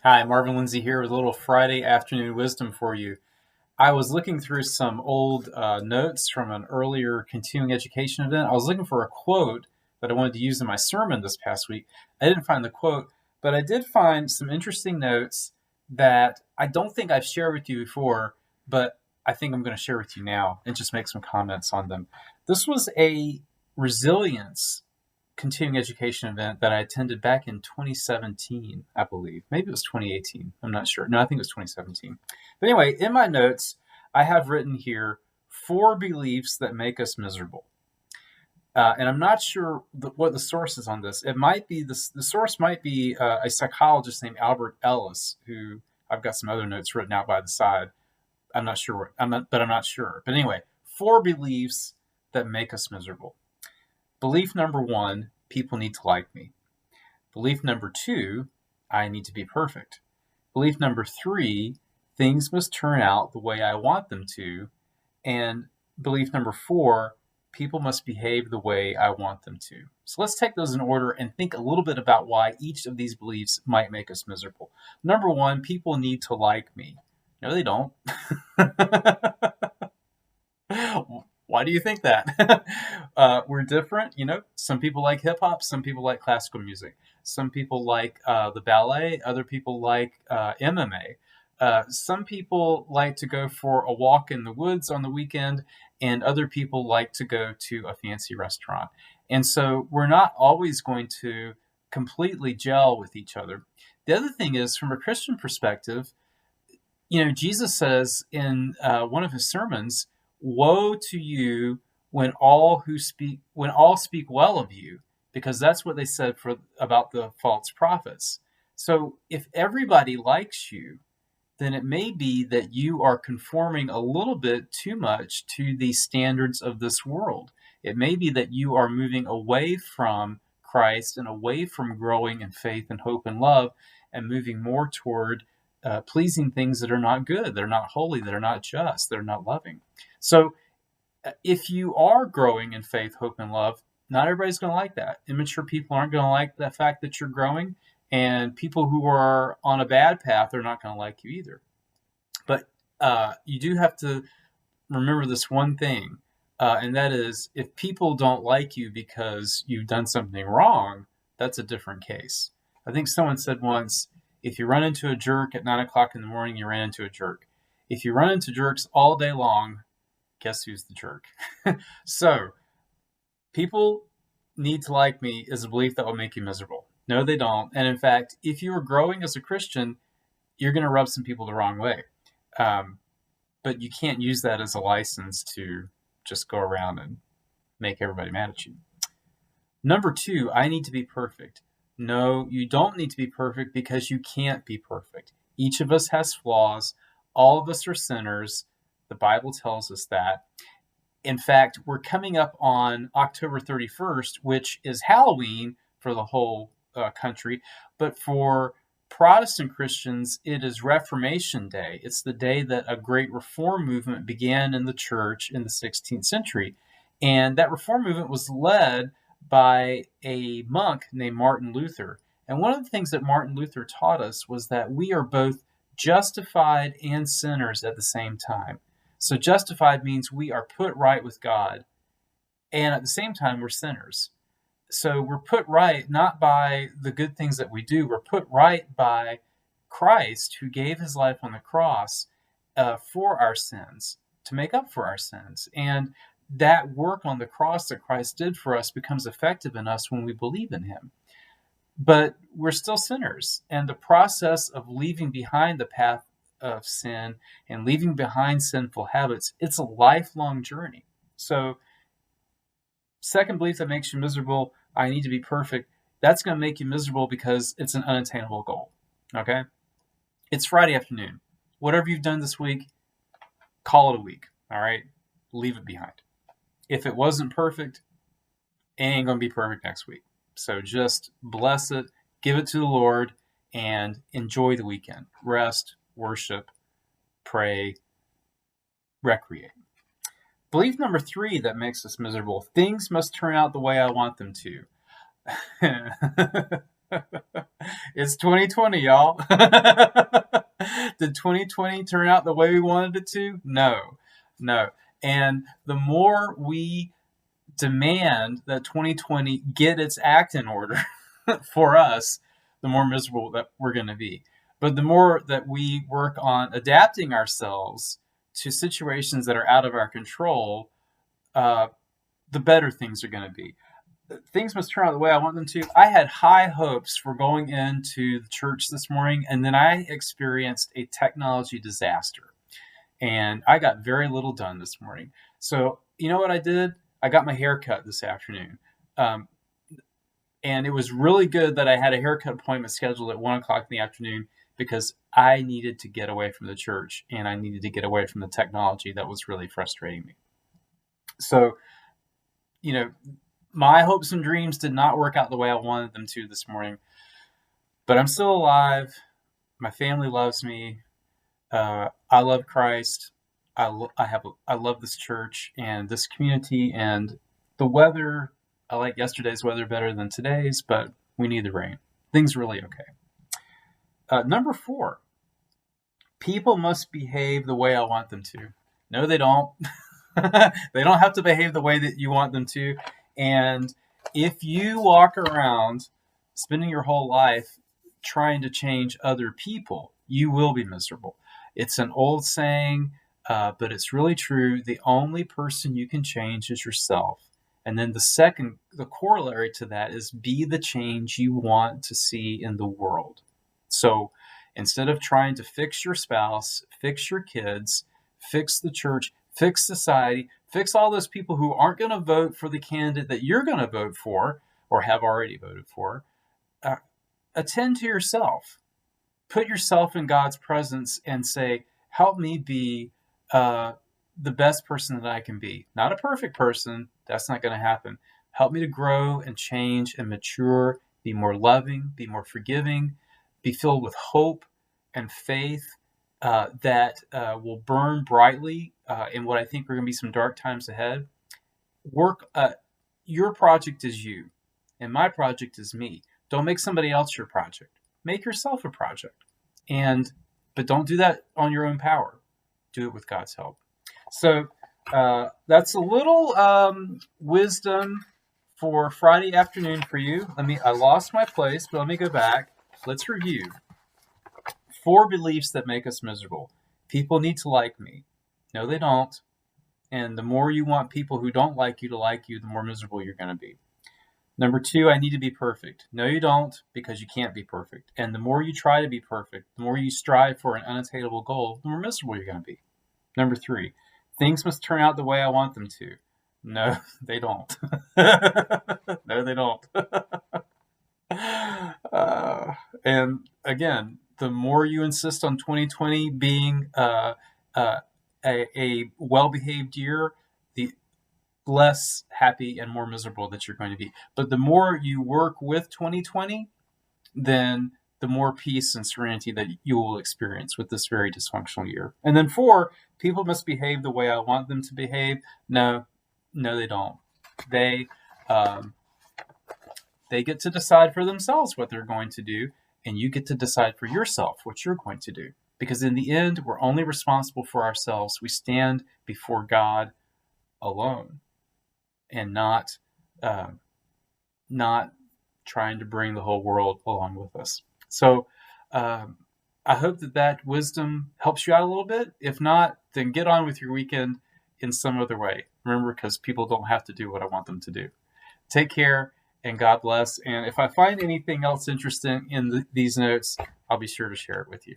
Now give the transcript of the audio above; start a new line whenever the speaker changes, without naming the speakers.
Hi, Marvin Lindsay here with a little Friday afternoon wisdom for you. I was looking through some old notes from an earlier continuing education event. I was looking for a quote that I wanted to use in my sermon this past week. I didn't find the quote, but I did find some interesting notes that I don't think I've shared with you before, but I think I'm going to share with you now and just make some comments on them. This was a resilience continuing education event that I attended back in 2017, I believe. Maybe it was 2018. I'm not sure. No, I think it was 2017. But anyway, in my notes, I have written here 4 beliefs that make us miserable. And I'm not sure what the source is on this. It might be the source might be a psychologist named Albert Ellis, who I've got some other notes written out by the side. I'm not sure. I'm not sure. But anyway, 4 beliefs that make us miserable. Belief number 1, people need to like me. Belief number 2, I need to be perfect. Belief number 3, things must turn out the way I want them to. And belief number 4, people must behave the way I want them to. So let's take those in order and think a little bit about why each of these beliefs might make us miserable. Number 1, people need to like me. No, they don't. Why do you think that? We're different. Some people like hip hop, some people like classical music, some people like the ballet, other people like MMA. Some people like to go for a walk in the woods on the weekend, and other people like to go to a fancy restaurant. And so we're not always going to completely gel with each other. The other thing is, from a Christian perspective, Jesus says in one of his sermons, "Woe to you when all speak well of you," because that's what they said about the false prophets. So if everybody likes you, then it may be that you are conforming a little bit too much to the standards of this world. It may be that you are moving away from Christ and away from growing in faith and hope and love, and moving more toward pleasing things that are not good, they're not holy, they're not just, they're not loving. So if you are growing in faith, hope, and love, not everybody's going to like that. Immature people aren't going to like the fact that you're growing, and people who are on a bad path are not going to like you either. But you do have to remember this one thing, and that is, if people don't like you because you've done something wrong, that's a different case. I think someone said once, if you run into a jerk at 9 o'clock in the morning, you ran into a jerk. If you run into jerks all day long, guess who's the jerk? So, people need to like me is a belief that will make you miserable. No, they don't. And in fact, if you are growing as a Christian, you're going to rub some people the wrong way. But you can't use that as a license to just go around and make everybody mad at you. Number 2, I need to be perfect. No, you don't need to be perfect because you can't be perfect. Each of us has flaws. All of us are sinners. The Bible tells us that. In fact, we're coming up on October 31st, which is Halloween for the whole country. But for Protestant Christians, it is Reformation Day. It's the day that a great reform movement began in the church in the 16th century. And that reform movement was led by a monk named Martin Luther. And one of the things that Martin Luther taught us was that we are both justified and sinners at the same time. So justified means we are put right with God, and at the same time, we're sinners. So we're put right not by the good things that we do, we're put right by Christ, who gave his life on the cross for our sins, to make up for our sins. And that work on the cross that Christ did for us becomes effective in us when we believe in him. But we're still sinners, and the process of leaving behind the path of sin and leaving behind sinful habits, it's a lifelong journey. So, second belief that makes you miserable, I need to be perfect, that's going to make you miserable because it's an unattainable goal. Okay? It's Friday afternoon. Whatever you've done this week, call it a week. All right? Leave it behind. If it wasn't perfect, it ain't going to be perfect next week. So just bless it, give it to the Lord, and enjoy the weekend. Rest, worship, pray, recreate. Belief number 3 that makes us miserable, things must turn out the way I want them to. It's 2020, y'all. Did 2020 turn out the way we wanted it to? No, no. And the more we demand that 2020 get its act in order for us, the more miserable that we're going to be. But the more that we work on adapting ourselves to situations that are out of our control, uh, the better things are going to be. Things must turn out the way I want them to. I had high hopes for going into the church this morning, and then I experienced a technology disaster. And I got very little done this morning. So, you know what I did? I got my hair cut this afternoon. Um, and it was really good that I had a haircut appointment scheduled at 1 o'clock in the afternoon because I needed to get away from the church and I needed to get away from the technology that was really frustrating me. So, you know, my hopes and dreams did not work out the way I wanted them to this morning, but I'm still alive. My family loves me. I love Christ. I love this church and this community and the weather. I like yesterday's weather better than today's, but we need the rain. Things are really okay. Number 4, people must behave the way I want them to. No, they don't. They don't have to behave the way that you want them to. And if you walk around spending your whole life trying to change other people, you will be miserable. It's an old saying, but it's really true. The only person you can change is yourself. And then the corollary to that is be the change you want to see in the world. So instead of trying to fix your spouse, fix your kids, fix the church, fix society, fix all those people who aren't going to vote for the candidate that you're going to vote for or have already voted for, attend to yourself. Put yourself in God's presence and say, help me be the best person that I can be. Not a perfect person. That's not going to happen. Help me to grow and change and mature, be more loving, be more forgiving, be filled with hope and faith that will burn brightly in what I think are going to be some dark times ahead. Your project is you, and my project is me. Don't make somebody else your project. Make yourself a project. But don't do that on your own power. Do it with God's help. So that's a little wisdom for Friday afternoon for you. I lost my place, but let me go back. Let's review. 4 beliefs that make us miserable. People need to like me. No, they don't. And the more you want people who don't like you to like you, the more miserable you're going to be. Number 2, I need to be perfect. No, you don't, because you can't be perfect. And the more you try to be perfect, the more you strive for an unattainable goal, the more miserable you're going to be. Number 3, things must turn out the way I want them to. No, they don't. No, they don't. And again, the more you insist on 2020 being a well-behaved year, the less happy and more miserable that you're going to be. But the more you work with 2020, then the more peace and serenity that you will experience with this very dysfunctional year. And then 4, people must behave the way I want them to behave. No, they don't. They get to decide for themselves what they're going to do, and you get to decide for yourself what you're going to do. Because in the end, we're only responsible for ourselves. We stand before God alone, and not trying to bring the whole world along with us. So I hope that wisdom helps you out a little bit. If not, then get on with your weekend in some other way. Remember, because people don't have to do what I want them to do. Take care, and God bless. And if I find anything else interesting in these notes, I'll be sure to share it with you.